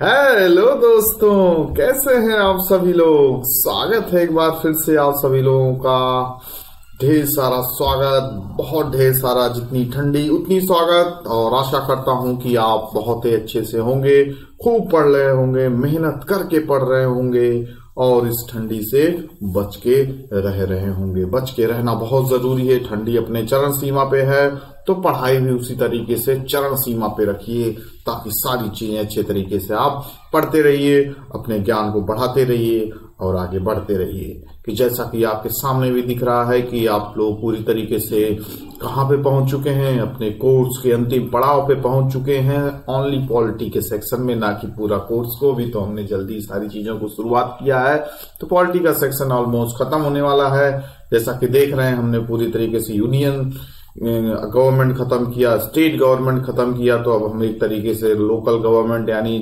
Hello दोस्तों, कैसे हैं आप सभी लोग। स्वागत है एक बार फिर से आप सभी लोगों का। ढेर सारा स्वागत, बहुत ढेर सारा, जितनी ठंडी उतनी स्वागत। और आशा करता हूं कि आप बहुत ही अच्छे से होंगे, खूब पढ़ रहे होंगे, मेहनत करके पढ़ रहे होंगे और इस ठंडी से बच के रह रहे होंगे। बच के रहना बहुत जरूरी है। ठंडी अपने चरम सीमा पे है तो पढ़ाई भी उसी तरीके से चरम सीमा पे रखिए, ताकि सारी चीजें अच्छे तरीके से आप पढ़ते रहिए, अपने ज्ञान को बढ़ाते रहिए और आगे बढ़ते रहिए। कि जैसा कि आपके सामने भी दिख रहा है कि आप लोग पूरी तरीके से कहाँ पे पहुंच चुके हैं, अपने कोर्स के अंतिम पड़ाव पे पहुंच चुके हैं। ओनली पॉलिटी के सेक्शन में, ना कि पूरा कोर्स को। भी तो हमने जल्दी सारी चीजों को शुरुआत किया है, तो पॉलिटी का सेक्शन ऑलमोस्ट खत्म होने वाला है। जैसा कि देख रहे हैं, हमने पूरी तरीके से यूनियन गवर्नमेंट खत्म किया, स्टेट गवर्नमेंट खत्म किया, तो अब हम एक तरीके से लोकल गवर्नमेंट यानी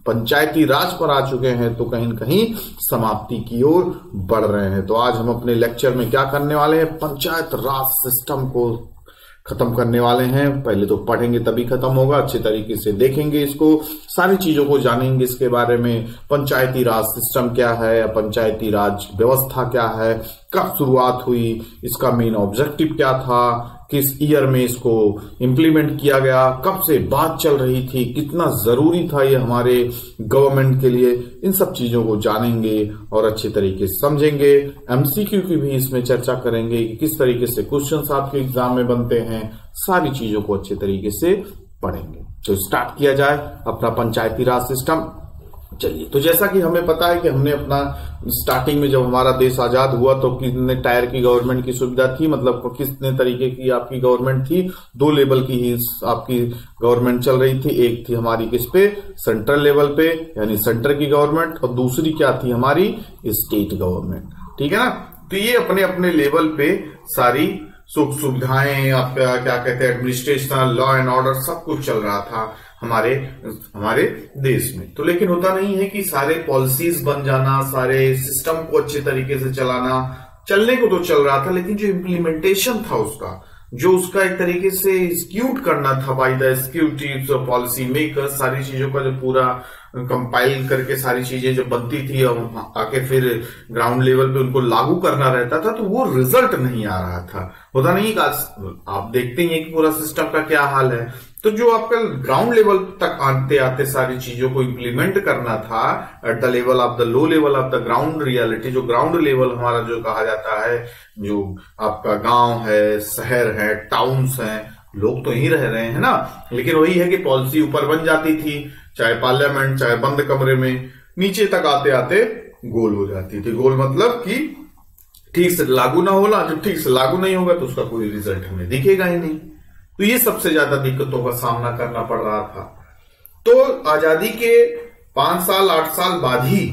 पंचायती राज पर आ चुके हैं। तो कहीं न कहीं समाप्ति की ओर बढ़ रहे हैं। तो आज हम अपने लेक्चर में क्या करने वाले हैं, पंचायत राज सिस्टम को खत्म करने वाले हैं। पहले तो पढ़ेंगे तभी खत्म होगा, अच्छे तरीके से देखेंगे इसको, सारी चीजों को जानेंगे इसके बारे में। पंचायती राज सिस्टम क्या है, पंचायती राज व्यवस्था क्या है, कब शुरुआत हुई, इसका मेन ऑब्जेक्टिव क्या था, किस ईयर में इसको इम्प्लीमेंट किया गया, कब से बात चल रही थी, कितना जरूरी था ये हमारे गवर्नमेंट के लिए। इन सब चीजों को जानेंगे और अच्छे तरीके से समझेंगे। एमसीक्यू की भी इसमें चर्चा करेंगे कि किस तरीके से क्वेश्चंस आपके एग्जाम में बनते हैं। सारी चीजों को अच्छे तरीके से पढ़ेंगे। तो स्टार्ट किया जाए अपना पंचायती राज सिस्टम। चलिए, तो जैसा कि हमें पता है कि हमने अपना स्टार्टिंग में जब हमारा देश आजाद हुआ तो कितने टायर की गवर्नमेंट की सुविधा थी, मतलब कितने तरीके की आपकी गवर्नमेंट थी। 2 लेवल की ही आपकी गवर्नमेंट चल रही थी। एक थी हमारी किस पे, सेंट्रल लेवल पे, यानी सेंटर की गवर्नमेंट, और दूसरी क्या थी हमारी, स्टेट गवर्नमेंट। ठीक है ना। तो ये अपने अपने लेवल पे सारी सुख सुविधाएं, आपका क्या कहते हैं, एडमिनिस्ट्रेशन, लॉ एंड ऑर्डर, सब कुछ चल रहा था हमारे देश में। तो लेकिन होता नहीं है कि सारे पॉलिसीज बन जाना, सारे सिस्टम को अच्छे तरीके से चलाना, चलने को तो चल रहा था, लेकिन जो इम्प्लीमेंटेशन था उसका, जो उसका एक तरीके से एग्जीक्यूट करना था बाय द एग्जीक्यूटिव्स और पॉलिसी मेकर्स, सारी चीजों का जो पूरा कंपाइल करके सारी चीजें जो बनती थी और आके फिर ग्राउंड लेवल पे उनको लागू करना रहता था, तो वो रिजल्ट नहीं आ रहा था। होता नहीं का, आप देखते ही हैं कि पूरा सिस्टम का क्या हाल है। तो जो आपका ग्राउंड लेवल तक आते आते सारी चीजों को इम्प्लीमेंट करना था eight the level of the low level of the ground reality, जो ग्राउंड लेवल हमारा जो कहा जाता है, जो आपका गांव है, शहर है, टाउन्स हैं, लोग तो यही रह रहे हैं ना, लेकिन वही है कि पॉलिसी ऊपर बन जाती थी, चाहे पार्लियामेंट, चाहे बंद कमरे में, नीचे तक आते आते गोल हो जाती थी। गोल मतलब कि ठीक से लागू ना होना, जब ठीक से लागू नहीं होगा तो उसका कोई रिजल्ट हमें दिखेगा ही नहीं। तो ये सबसे ज्यादा दिक्कतों का सामना करना पड़ रहा था। तो आजादी के 5 साल 8 साल बाद ही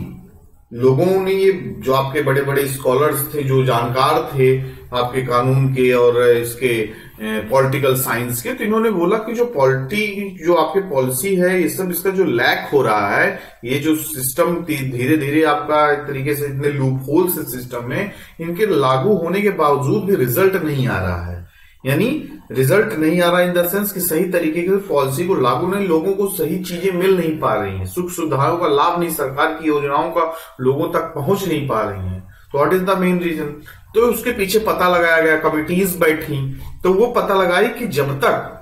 लोगों ने, ये जो आपके बड़े बड़े स्कॉलर्स थे, जो जानकार थे आपके कानून के और इसके पॉलिटिकल साइंस के, तो इन्होंने बोला कि जो आपके पॉलिसी है, ये सब इसका जो लैक हो रहा है, ये जो सिस्टम धीरे धीरे आपका एक तरीके से इतने लूप होल्स सिस्टम में, इनके लागू होने के बावजूद भी रिजल्ट नहीं आ रहा है। यानी रिजल्ट नहीं आ रहा इन द सेंस कि सही तरीके की पॉलिसी को लागू नहीं, लोगों को सही चीजें मिल नहीं पा रही हैं, सुख सुविधाओं का लाभ नहीं, सरकार की योजनाओं का लोगों तक पहुंच नहीं पा रही हैं। तो what is the main reason? तो उसके पीछे पता लगाया गया, कमिटीज बैठी, तो वो पता लगाई कि जब तक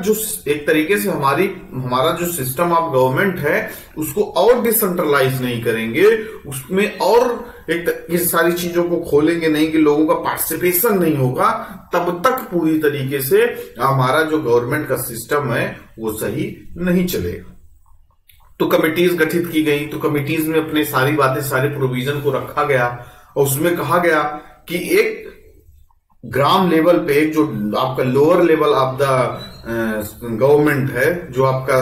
जो एक तरीके से हमारा जो सिस्टम ऑफ गवर्नमेंट है उसको और डिसेंट्रलाइज नहीं करेंगे, उसमें और ये सारी चीजों को खोलेंगे नहीं, कि लोगों का पार्टिसिपेशन नहीं होगा, तब तक पूरी तरीके से हमारा जो गवर्नमेंट का सिस्टम है वो सही नहीं चलेगा। तो कमिटीज गठित की गई, तो कमिटीज में अपने सारी बातें, सारे प्रोविजन को रखा गया और उसमें कहा गया कि एक ग्राम लेवल पे, जो आपका lower level of the government है, जो आपका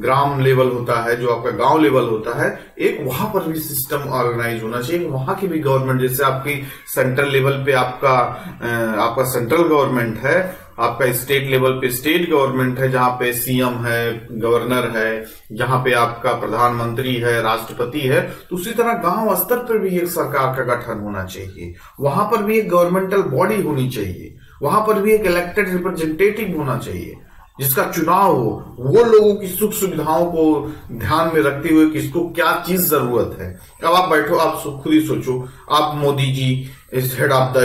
ग्राम लेवल होता है, जो आपका गांव लेवल होता है, एक वहां पर भी सिस्टम ऑर्गेनाइज होना चाहिए। वहां की भी गवर्नमेंट, जैसे आपकी सेंट्रल लेवल पे आपका सेंट्रल गवर्नमेंट है, आपका स्टेट लेवल पे स्टेट गवर्नमेंट है, जहां पे सीएम है, गवर्नर है, जहां पे आपका प्रधानमंत्री है, राष्ट्रपति है, तो उसी तरह गांव स्तर पर भी एक सरकार का गठन होना चाहिए। वहां पर भी एक गवर्नमेंटल बॉडी होनी चाहिए, वहां पर भी एक इलेक्टेड रिप्रेजेंटेटिव होना चाहिए। जिसका चुनाव हो, वो लोगों की सुख सुविधाओं को ध्यान में रखते हुए किसको क्या चीज जरूरत है। अब आप बैठो, आप खुद ही सोचो, आप मोदी जी इस हेड ऑफ द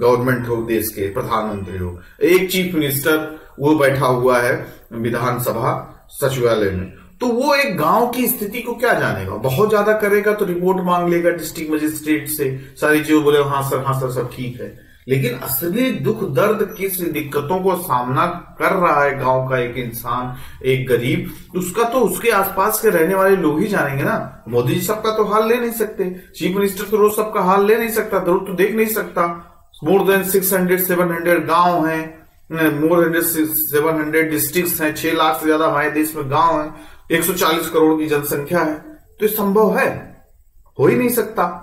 गवर्नमेंट हो, देश के प्रधानमंत्री हो, एक चीफ मिनिस्टर वो बैठा हुआ है विधानसभा सचिवालय में, तो वो एक गांव की स्थिति को क्या जानेगा। बहुत ज्यादा करेगा तो रिपोर्ट मांग लेगा डिस्ट्रिक्ट मजिस्ट्रेट से, सारी चीजें बोले हाँ सर सब ठीक है। लेकिन असली दुख दर्द किस दिक्कतों को सामना कर रहा है गांव का एक इंसान, एक गरीब, उसका तो उसके आसपास के रहने वाले लोग ही जानेंगे ना। मोदी जी सबका तो हाल ले नहीं सकते, चीफ मिनिस्टर तो रोज सबका हाल ले नहीं सकता, जरूर तो देख नहीं सकता। मोर देन 600-700 गांव हैं, मोर देन 700 डिस्ट्रिक्ट हैं, 6 लाख से ज्यादा हमारे देश में गांव हैं, 140 करोड़ की जनसंख्या है, तो ये संभव है, हो ही नहीं सकता।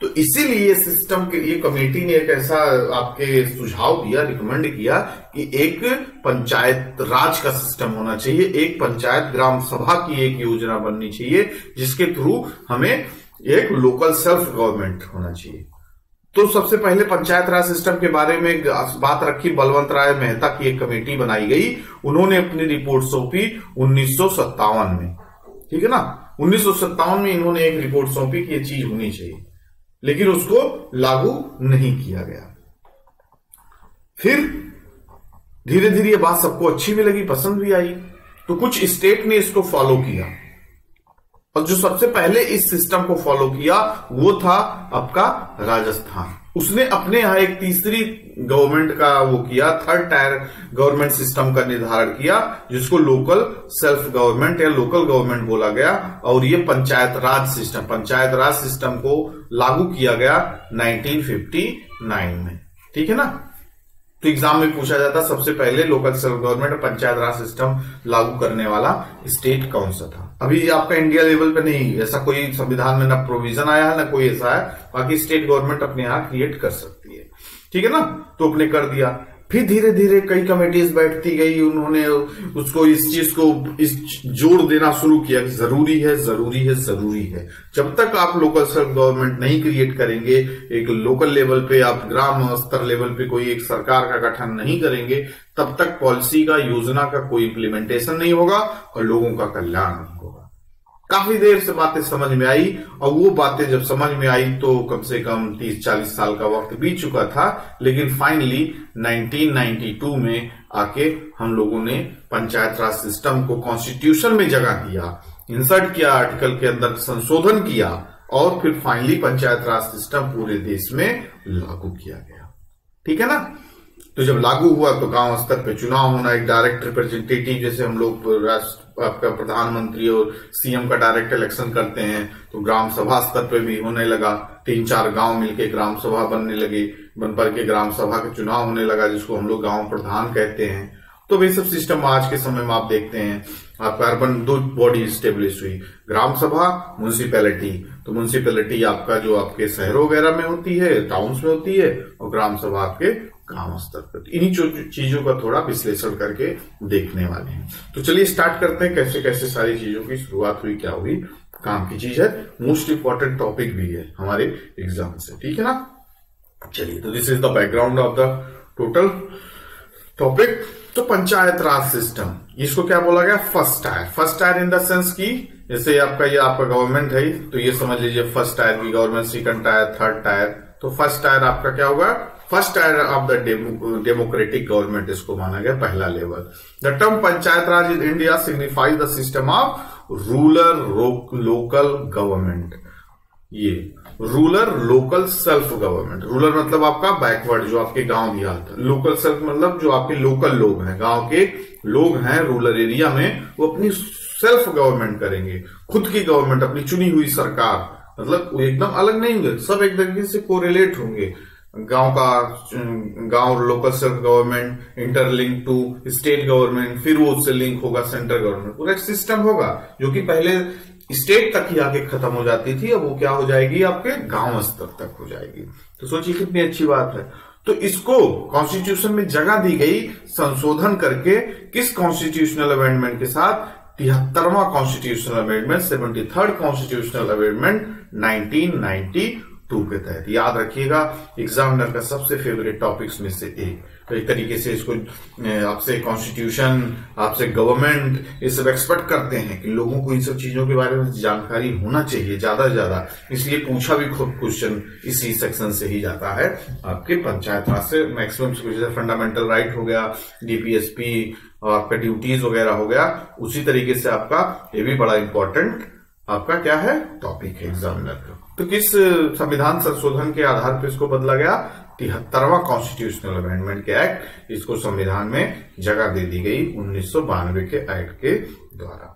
तो इसीलिए सिस्टम के लिए कमेटी ने एक ऐसा आपके सुझाव दिया, रिकमेंड किया कि एक पंचायत राज का सिस्टम होना चाहिए, एक पंचायत ग्राम सभा की एक योजना बननी चाहिए, जिसके थ्रू हमें एक लोकल सेल्फ गवर्नमेंट होना चाहिए। तो सबसे पहले पंचायत राज सिस्टम के बारे में बात रखी, बलवंत राय मेहता की एक कमेटी बनाई गई, उन्होंने अपनी रिपोर्ट सौंपी 1957 में, ठीक है ना। 1957 में इन्होंने एक रिपोर्ट सौंपी कि ये चीज होनी चाहिए, लेकिन उसको लागू नहीं किया गया। फिर धीरे धीरे ये बात सबको अच्छी भी लगी, पसंद भी आई, तो कुछ स्टेट ने इसको फॉलो किया, और जो सबसे पहले इस सिस्टम को फॉलो किया वो था आपका राजस्थान। उसने अपने यहां एक तीसरी गवर्नमेंट का वो किया, थर्ड टायर गवर्नमेंट सिस्टम का निर्धारण किया, जिसको लोकल सेल्फ गवर्नमेंट या लोकल गवर्नमेंट बोला गया, और ये पंचायत राज सिस्टम को लागू किया गया 1959 में, ठीक है ना। तो एग्जाम में पूछा जाता सबसे पहले लोकल सेल्फ गवर्नमेंट और पंचायत राज सिस्टम लागू करने वाला स्टेट कौन सा था। अभी आपका इंडिया लेवल पे नहीं, ऐसा कोई संविधान में ना प्रोविजन आया है ना कोई ऐसा है, बाकी स्टेट गवर्नमेंट अपने यहां क्रिएट कर सकती है, ठीक है ना। तो अपने कर दिया। फिर धीरे धीरे कई कमेटीज बैठती गई, उन्होंने उसको इस चीज को इस जोड़ देना शुरू किया कि जरूरी है। जब तक आप लोकल सेल्फ गवर्नमेंट नहीं क्रिएट करेंगे, एक लोकल लेवल पे आप ग्राम स्तर लेवल पे कोई एक सरकार का गठन नहीं करेंगे, तब तक पॉलिसी का, योजना का कोई इम्प्लीमेंटेशन नहीं होगा और लोगों का कल्याण नहीं होगा। काफी देर से बातें समझ में आई, और वो बातें जब समझ में आई तो कम से कम 30-40 साल का वक्त बीत चुका था, लेकिन फाइनली 1992 में आके हम लोगों ने पंचायत राज सिस्टम को कॉन्स्टिट्यूशन में जगह दिया, इंसर्ट किया, आर्टिकल के अंदर संशोधन किया, और फिर फाइनली पंचायत राज सिस्टम पूरे देश में लागू किया गया, ठीक है ना। तो जब लागू हुआ तो गांव स्तर पे चुनाव होना, एक डायरेक्ट रिप्रेजेंटेटिव, जैसे हम लोग आपका प्रधानमंत्री और सीएम का डायरेक्ट इलेक्शन करते हैं, तो ग्राम सभा स्तर पे भी होने लगा। 3-4 गांव मिलके ग्राम सभा बनने लगे, बन पर के ग्राम सभा का चुनाव होने लगा, जिसको हम लोग गांव प्रधान कहते हैं। तो वही सब सिस्टम आज के समय में आप देखते हैं, आपका अर्बन 2 बॉडी स्टेब्लिश हुई, ग्राम सभा, म्युनिसिपैलिटी। तो म्युनिसिपैलिटी आपका जो आपके शहरों वगैरह में होती है, टाउन्स में होती है, और ग्राम सभा आपके गांव स्तर पर। इन्हीं चीजों का थोड़ा विश्लेषण करके देखने वाले हैं। तो चलिए स्टार्ट करते हैं, कैसे कैसे सारी चीजों की शुरुआत हुई, क्या हुई, काम की चीज है, मोस्ट इंपॉर्टेंट टॉपिक भी है हमारे एग्जाम से, ठीक है ना। चलिए, तो this is the background of the total topic. तो पंचायत राज सिस्टम, इसको क्या बोला गया, first tier in the sense की, जैसे ये आपका गवर्नमेंट है, तो ये समझ लीजिए फर्स्ट टायर की government, second tier, third tier. तो फर्स्ट टायर आपका क्या होगा, first tier of the democratic government, इसको माना गया पहला level. The term panchayat Raj in India signifies the system of rural local government. ये rural local self government, rural मतलब आपका बैकवर्ड, जो आपके गांव देहात, लोकल सेल्फ मतलब जो आपके लोकल लोग हैं, गांव के लोग हैं रूरल एरिया में, वो अपनी सेल्फ गवर्नमेंट करेंगे, खुद की गवर्नमेंट, अपनी चुनी हुई सरकार, मतलब वो एकदम अलग नहीं होंगे, सब एक तरीके से कोरिलेट होंगे। गांव local self government interlink to state government, फिर वो उससे लिंक होगा सेंट्रल गवर्नमेंट, पूरा एक सिस्टम होगा, जो कि पहले स्टेट तक ही आके खत्म हो जाती थी, अब वो क्या हो जाएगी, आपके गांव स्तर तक हो जाएगी। तो सोचिए कितनी अच्छी बात है। तो इसको कॉन्स्टिट्यूशन में जगह दी गई, संशोधन करके, किस कॉन्स्टिट्यूशनल अमेंडमेंट के साथ, 73वां constitutional amendment, 73rd constitutional amendment 1992 2 के तहत। याद रखिएगा, एग्जामिनर का सबसे फेवरेट टॉपिक्स में से एक। तो एक तरीके से इसको आपसे कॉन्स्टिट्यूशन, आपसे गवर्नमेंट, ये सब एक्सपेक्ट करते हैं कि लोगों को इन सब चीजों के बारे में जानकारी होना चाहिए ज्यादा से ज्यादा, इसलिए पूछा भी खुद क्वेश्चन इसी सेक्शन से ही जाता है आपके पंचायत राज से। मैक्सिमम फंडामेंटल राइट हो गया, डीपीएसपी और आपका ड्यूटीज वगैरह हो गया, उसी तरीके से आपका ये भी बड़ा इंपॉर्टेंट आपका क्या है टॉपिक है एग्जामिनर का। तो किस संविधान संशोधन के आधार पर इसको बदला गया? 73वां कॉन्स्टिट्यूशनल अमेंडमेंट के एक्ट, इसको संविधान में जगह दे दी गई 1992 के एक्ट के द्वारा।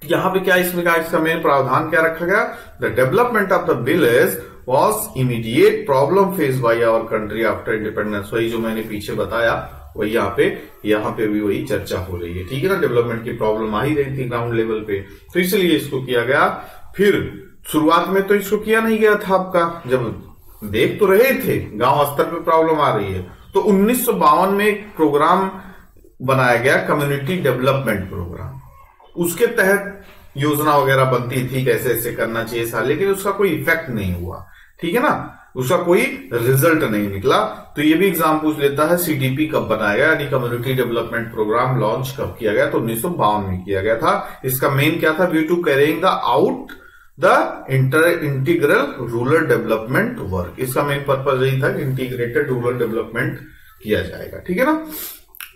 यहां पे क्या इसमें का इसका मेन प्रावधान क्या रखा गया? The development of the bill is was immediate problem face by our country after independence. वही जो मैंने पीछे बताया वही यहाँ पे भी वही चर्चा हो रही है, ठीक है ना। डेवलपमेंट की प्रॉब्लम आ ही रही थी ग्राउंड लेवल पे, तो इसलिए इसको किया गया। फिर शुरुआत में तो इसको किया नहीं गया था आपका, जब देख तो रहे थे गांव स्तर पे प्रॉब्लम आ रही है, तो 1952 में एक प्रोग्राम बनाया गया, कम्युनिटी डेवलपमेंट प्रोग्राम। उसके तहत योजना वगैरह बनती थी कैसे ऐसे करना चाहिए था, लेकिन उसका कोई इफेक्ट नहीं हुआ, ठीक है ना, उसका कोई रिजल्ट नहीं निकला। तो ये भी एग्जाम पूछ लेता है सीडीपी कब बनाया गया, यानी कम्युनिटी डेवलपमेंट प्रोग्राम लॉन्च कब किया गया? तो 1952 में किया गया था। इसका मेन क्या था? View to carrying the out the integral rural development work. इसका मेन पर्पज यही था कि इंटीग्रेटेड रूरल डेवलपमेंट किया जाएगा, ठीक है ना।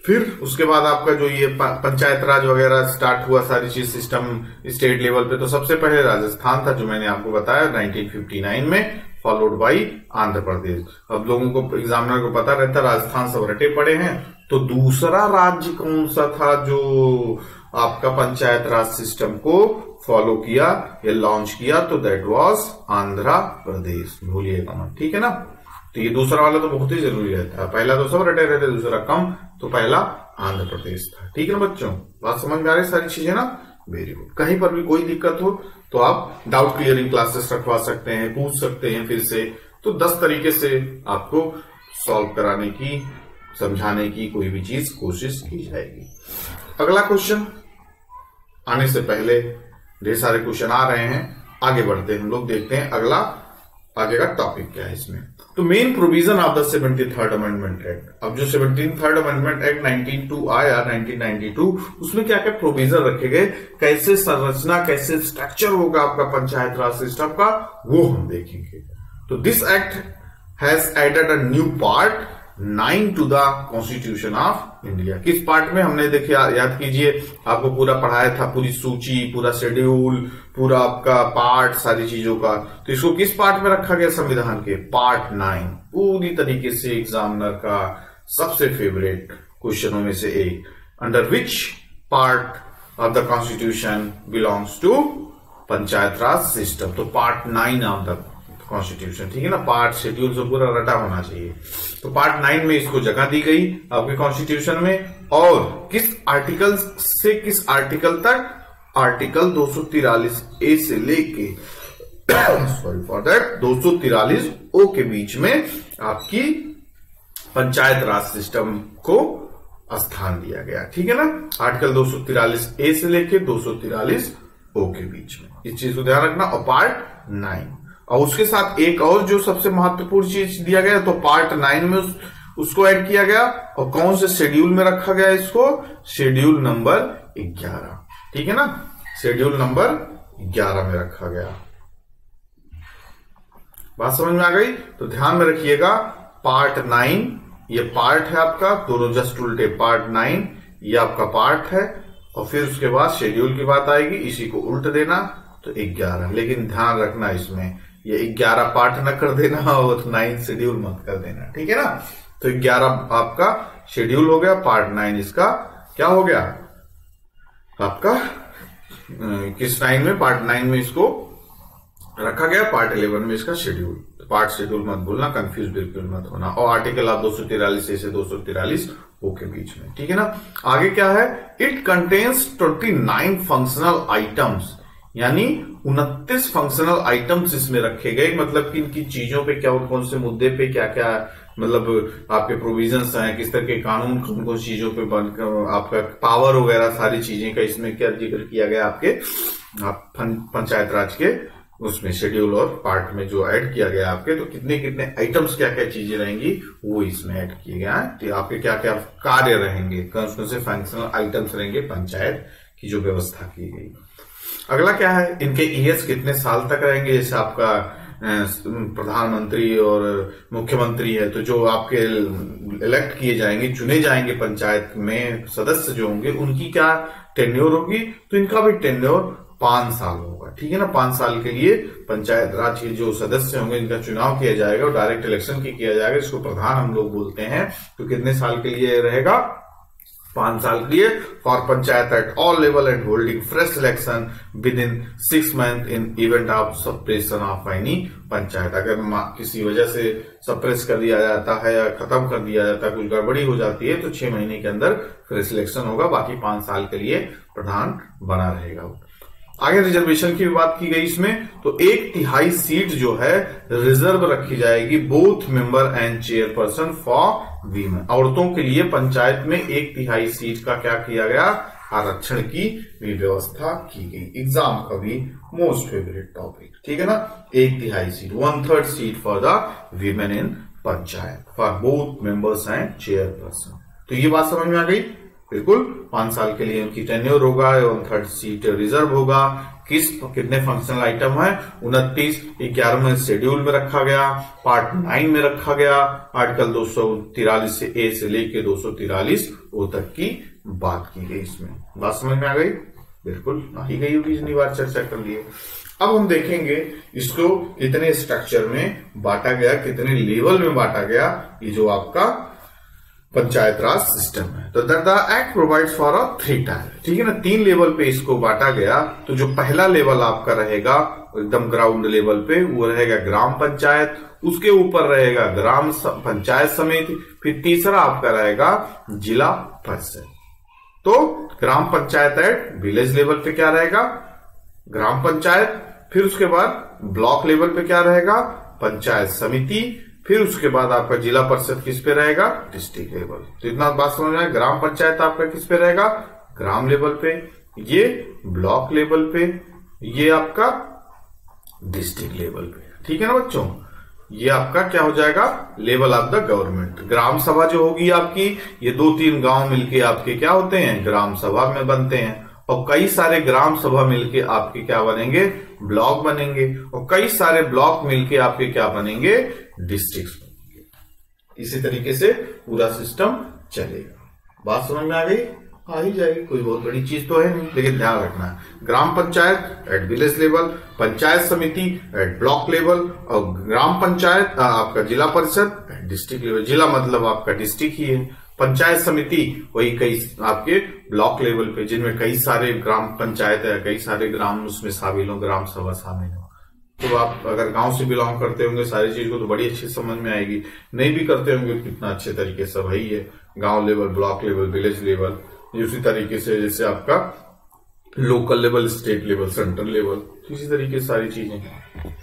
फिर उसके बाद आपका जो ये पंचायत राज वगैरह स्टार्ट हुआ, सारी चीज सिस्टम स्टेट लेवल पे, तो सबसे पहले राजस्थान था जो मैंने आपको बताया 1959 में, फॉलोड बाई आंध्र प्रदेश। अब लोगों को एग्जामिनर को पता रहता राजस्थान सब रटे पड़े हैं, तो दूसरा राज्य कौन सा था जो आपका पंचायत राज सिस्टम को फॉलो किया या लॉन्च किया? तो दैट वाज आंध्र प्रदेश, भूलिएगा मत, ठीक है ना। तो ये दूसरा वाला तो बहुत ही जरूरी रहता है, पहला तो सब रटे रहते, दूसरा कम, तो पहला आंध्र प्रदेश था, ठीक है ना बच्चों। बात समझ में आ रही सारी चीजें ना? Very good. कहीं पर भी कोई दिक्कत हो तो आप डाउट क्लियरिंग क्लासेस रखवा सकते हैं, पूछ सकते हैं फिर से, तो 10 तरीके से आपको सॉल्व कराने की, समझाने की कोई भी चीज कोशिश की जाएगी। अगला क्वेश्चन आने से पहले ढेर सारे क्वेश्चन आ रहे हैं, आगे बढ़ते हैं हम लोग, देखते हैं अगला आगे का टॉपिक क्या है इसमें। तो main provision of the 73rd amendment act. अब जो 73rd अमेंडमेंट एक्ट 1992 आया 1992, उसमें क्या क्या प्रोविजन रखे गए, कैसे संरचना, कैसे स्ट्रक्चर होगा आपका पंचायत राज सिस्टम का, वो हम देखेंगे। तो this act has added a new part 9 to the constitution of India. किस पार्ट में हमने देखे, याद कीजिए, आपको पूरा पढ़ाया था, पूरी सूची, पूरा शेड्यूल, पूरा आपका पार्ट, सारी चीजों का। तो इसको किस पार्ट में रखा गया संविधान के? पार्ट 9। पूरी तरीके से एग्जामिनर का सबसे फेवरेट क्वेश्चनों में से एक। Under which part of the constitution belongs to panchayat Raj system? तो पार्ट 9 ऑफ द कॉन्स्टिट्यूशन, ठीक है ना। पार्ट शेड्यूल से पूरा रटा होना चाहिए, तो पार्ट 9 में इसको जगह दी गई आपके कॉन्स्टिट्यूशन में। और किस आर्टिकल से किस आर्टिकल तक? आर्टिकल 243 ए से लेके सॉरी फॉर दैट 243 ओ के बीच में आपकी पंचायत राज सिस्टम को स्थान दिया गया, ठीक है ना। आर्टिकल 243 ए से लेके 243 ओ के बीच में, इस चीज को ध्यान रखना। और पार्ट 9, और उसके साथ एक और जो सबसे महत्वपूर्ण चीज दिया गया, तो पार्ट 9 में उसको ऐड किया गया। और कौन से शेड्यूल में रखा गया इसको? शेड्यूल नंबर 11, ठीक है ना। शेड्यूल नंबर 11 में रखा गया। बात समझ में आ गई? तो ध्यान में रखिएगा, पार्ट 9 ये पार्ट है आपका, दोनों जस्ट उल्टे, पार्ट 9 ये आपका पार्ट है, और फिर उसके बाद शेड्यूल की बात आएगी, इसी को उल्ट देना, तो 11। लेकिन ध्यान रखना इसमें, ये 11 पार्ट न कर देना और 9 शेड्यूल मत कर देना, ठीक है ना। तो 11 आपका शेड्यूल हो गया, पार्ट 9 इसका क्या हो गया आपका, किस 9 में? पार्ट 9 में इसको रखा गया, पार्ट 11 में इसका शेड्यूल। पार्ट शेड्यूल मत भूलना, कंफ्यूज बिल्कुल मत होना। और आर्टिकल आप 243 से 243 ओ के बीच में, ठीक है ना। आगे क्या है? इट कंटेन्स 29 फंक्शनल आइटम्स, यानी 29 फंक्शनल आइटम्स इसमें रखे गए। मतलब कि इनकी चीजों पे क्या, कौन से मुद्दे पे क्या क्या मतलब आपके प्रोविजंस हैं, किस तरह के कानून कौन कौन चीजों पे बनकर आपका पावर वगैरह सारी चीजें का इसमें क्या जिक्र किया गया आपके पंचायत राज के उसमें शेड्यूल और पार्ट में जो ऐड किया गया आपके, तो कितने कितने आइटम्स, क्या क्या चीजें रहेंगी वो इसमें ऐड किए गए हैं। तो आपके क्या क्या कार्य रहेंगे, कौन कौन से फंक्शनल आइटम्स रहेंगे पंचायत की जो व्यवस्था की गई। अगला क्या है, इनके ईयर्स कितने साल तक रहेंगे। जैसे आपका प्रधानमंत्री और मुख्यमंत्री है, तो जो आपके इलेक्ट किए जाएंगे, चुने जाएंगे पंचायत में सदस्य जो होंगे, उनकी क्या टेन्योर होगी, तो इनका भी टेन्योर 5 साल होगा। ठीक है ना, 5 साल के लिए पंचायत राज के जो सदस्य होंगे इनका चुनाव किया जाएगा और डायरेक्ट इलेक्शन किया जाएगा, इसको प्रधान हम लोग बोलते हैं। तो कितने साल के लिए रहेगा, 5 साल के लिए। For panchayat at all level and holding fresh election with in 6 month in event of suppression of any panchayat. अगर किसी वजह से सप्रेस कर दिया जाता है या खत्म कर दिया जाता है, कुछ गड़बड़ी हो जाती है, तो 6 महीने के अंदर फ्रेश इलेक्शन होगा। बाकी 5 साल के लिए प्रधान बना रहेगा। आगे रिजर्वेशन की बात की गई इसमें, तो 1/3 सीट जो है रिजर्व रखी जाएगी both member and chairperson for women. औरतों के लिए पंचायत में 1/3 सीट का क्या किया गया, आरक्षण की भी व्यवस्था की गई। एग्जाम का भी मोस्ट फेवरेट टॉपिक, ठीक है ना। 1/3 seat, 1/3 seat for the women in panchayat for both members and chairperson. तो ये बात समझ में आ गई। बिल्कुल 5 साल के लिए उनकी टेन्योर होगा, 1/3 सीट रिजर्व होगा। कितने फंक्शनल आइटम है, 29 11वें शेड्यूल में रखा गया, पार्ट 9 में रखा गया। आर्टिकल 243 से ए से लेके 243 ओ तक की बात की गई। इसमें बात समझ में आ गई, बिल्कुल आ ही गई होगी, इतनी बार चर्चा कर लिए। अब हम देखेंगे इसको कितने स्ट्रक्चर में बांटा गया, कितने लेवल में बांटा गया, ये जो आपका पंचायत राज सिस्टम है। तो the act provides for 3 tyre, ठीक है ना, 3 लेवल पे इसको बांटा गया। तो जो पहला लेवल आपका रहेगा एकदम ग्राउंड लेवल पे, वो रहेगा ग्राम पंचायत, उसके ऊपर रहेगा ग्राम पंचायत समिति, फिर तीसरा आपका रहेगा जिला परिषद। तो gram panchayat at village level पे क्या रहेगा, ग्राम पंचायत, फिर उसके बाद ब्लॉक लेवल पे क्या रहेगा, पंचायत समिति, फिर उसके बाद आपका जिला परिषद किस पे रहेगा, डिस्ट्रिक्ट लेवल। तो इतना बात समझ में आया। ग्राम पंचायत आपका किस पे रहेगा, ग्राम लेवल पे, ये ब्लॉक लेवल पे, ये आपका डिस्ट्रिक्ट लेवल पे, ठीक है ना बच्चों। ये आपका क्या हो जाएगा, लेवल ऑफ द गवर्नमेंट। ग्राम सभा जो होगी आपकी, ये 2-3 गांव मिलके आपके क्या होते हैं, ग्राम सभा में बनते हैं। और कई सारे ग्राम सभा मिलके आपके क्या बनेंगे, ब्लॉक बनेंगे। और कई सारे ब्लॉक मिलके आपके क्या बनेंगे, डिस्ट्रिक्ट बनेंगे। इसी तरीके से पूरा सिस्टम चलेगा। बात समझ में आ गई, आ ही जाएगी, कोई बहुत बड़ी चीज तो है नहीं, लेकिन ध्यान रखना है। Gram panchayat at village level, panchayat samiti at block level, और ग्राम पंचायत आपका जिला परिषद एट डिस्ट्रिक्ट लेवल। जिला मतलब आपका डिस्ट्रिक्ट ही है। पंचायत समिति वही कई आपके ब्लॉक लेवल पे, जिनमें कई सारे ग्राम पंचायत है, कई सारे ग्राम उसमें शामिल हो, ग्राम सभा शामिल हो। तो आप अगर गांव से बिलोंग करते होंगे सारी चीज को तो बड़ी अच्छी समझ में आएगी। नहीं भी करते होंगे कितना अच्छे तरीके से वही है, गांव level, block level, village level, उसी तरीके से जैसे आपका local level, state level, central level, इसी तरीके से सारी चीजें हैं।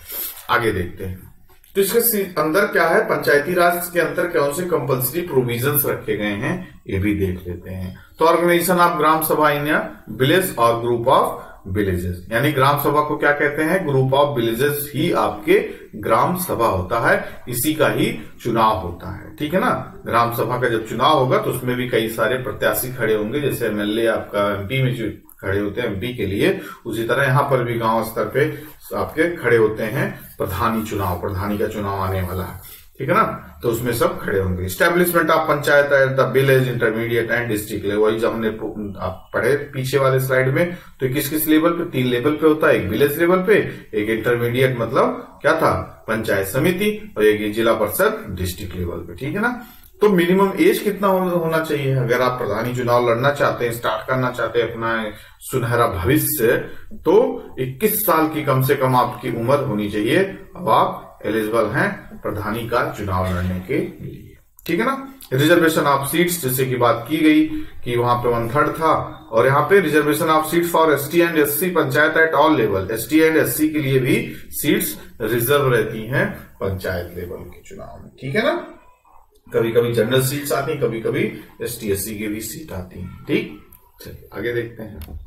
आगे देखते हैं तो इसके अंदर क्या है, पंचायती राज के अंदर कौन से कंपल्सरी प्रोविजंस रखे गए हैं ये भी देख लेते हैं। तो ऑर्गेनाइजेशन ऑफ ग्राम सभा इन विलेज और ग्रुप ऑफ विलेजेस, यानी ग्राम सभा को क्या कहते हैं, ग्रुप ऑफ विलेजेस ही आपके ग्राम सभा होता है, इसी का ही चुनाव होता है, ठीक है ना। ग्राम सभा का जब चुनाव होगा तो उसमें भी कई सारे प्रत्याशी खड़े होंगे, जैसे एमएलए आपका एमपी में जो खड़े होते हैं एमपी के लिए, उसी तरह यहाँ पर भी गांव स्तर पे आपके खड़े होते हैं। प्रधानी चुनाव, प्रधानी का चुनाव आने वाला है, ठीक है ना, तो उसमें सब खड़े होंगे। Establishment of panchayat at the village, intermediate and district level, वही जब हमने आप पढ़े पीछे वाले स्लाइड में। तो किस किस लेवल पे, 3 लेवल पे होता है, एक विलेज लेवल पे, एक इंटरमीडिएट मतलब क्या था, पंचायत समिति, और एक जिला परिषद डिस्ट्रिक्ट लेवल पे, ठीक है ना। तो मिनिमम एज कितना होना चाहिए, अगर आप प्रधानी चुनाव लड़ना चाहते हैं, स्टार्ट करना चाहते हैं अपना सुनहरा भविष्य, तो 21 साल की कम से कम आपकी उम्र होनी चाहिए। अब आप एलिजिबल हैं प्रधानी का चुनाव लड़ने के लिए, ठीक है ना। रिजर्वेशन ऑफ सीट्स जैसे की बात की गई कि वहां पे 1/3 था, और यहाँ पे reservation of seat for ST and SC panchayat at all level, ST and SC के लिए भी सीट्स रिजर्व रहती हैं पंचायत लेवल के चुनाव में, ठीक है ना। कभी कभी जनरल सीट्स आती हैं, कभी कभी एसटी एससी की भी सीट आती है, ठीक। चलिए आगे देखते हैं।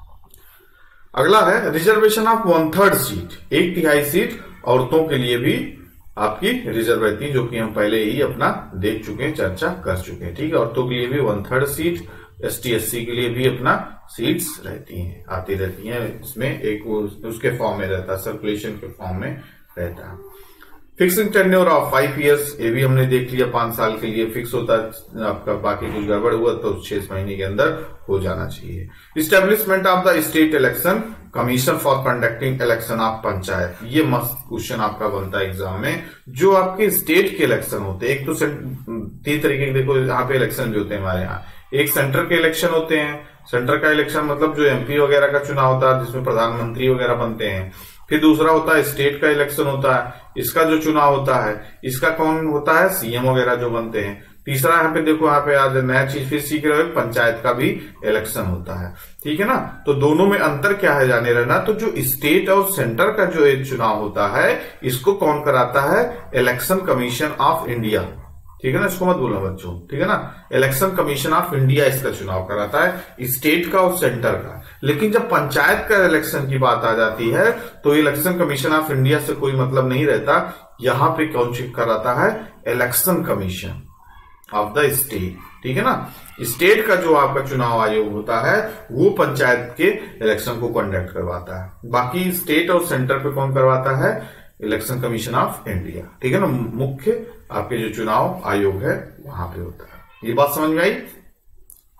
अगला है रिजर्वेशन ऑफ 1/3 सीट, 1/3 सीट औरतों के लिए भी आपकी रिजर्व रहती है, जो कि हम पहले ही अपना देख चुके हैं, चर्चा कर चुके हैं। ठीक है, औरतों के लिए भी 1/3 सीट, ST SC के लिए भी अपना सीट्स रहती हैं, आती रहती हैं। इसमें एक उसके फॉर्म में रहता है, सर्कुलेशन के फॉर्म में रहता है। फिक्सिंग टेन्योर ऑफ 5 ईयर्स, ये भी हमने देख लिया, 5 साल के लिए फिक्स होता है आपका, बाकी कुछ गड़बड़ हुआ तो 6 महीने के अंदर हो जाना चाहिए। Establishment of the state election commission for conducting election of panchayat, ये मस्त क्वेश्चन आपका बनता है एग्जाम में। जो आपके स्टेट के इलेक्शन होते हैं, एक तो 3 तरीके के देखो यहाँ पे इलेक्शन जो होते हैं हमारे यहाँ, एक सेंटर के इलेक्शन होते हैं। सेंटर का इलेक्शन मतलब जो MP वगैरह का चुनाव होता है, जिसमें प्रधानमंत्री वगैरह बनते हैं। फिर दूसरा होता है स्टेट का इलेक्शन होता है, इसका जो चुनाव होता है, इसका कौन होता है, CM वगैरह जो बनते हैं। तीसरा यहाँ पे देखो, यहाँ पे आज नया चीज फिर सीख रहे हो, पंचायत का भी इलेक्शन होता है। ठीक है ना, तो दोनों में अंतर क्या है जाने रहना। तो जो स्टेट और सेंटर का जो एक चुनाव होता है, इसको कौन कराता है, इलेक्शन कमीशन ऑफ इंडिया। ठीक है ना, इसको मत बोलना बच्चों, ठीक है ना, इलेक्शन कमीशन ऑफ इंडिया इसका चुनाव कराता है, स्टेट का और सेंटर का। लेकिन जब पंचायत का इलेक्शन की बात आ जाती है, तो इलेक्शन कमीशन ऑफ इंडिया से कोई मतलब नहीं रहता। यहां पे कौन चेक कराता है, election commission of the state. ठीक है ना, स्टेट का जो आपका चुनाव आयोग होता है, वो पंचायत के इलेक्शन को कंडक्ट करवाता है। बाकी स्टेट और सेंटर पे कौन करवाता है, इलेक्शन कमीशन ऑफ इंडिया। ठीक है ना, मुख्य आपके जो चुनाव आयोग है वहां पे होता है। ये बात समझ में आई।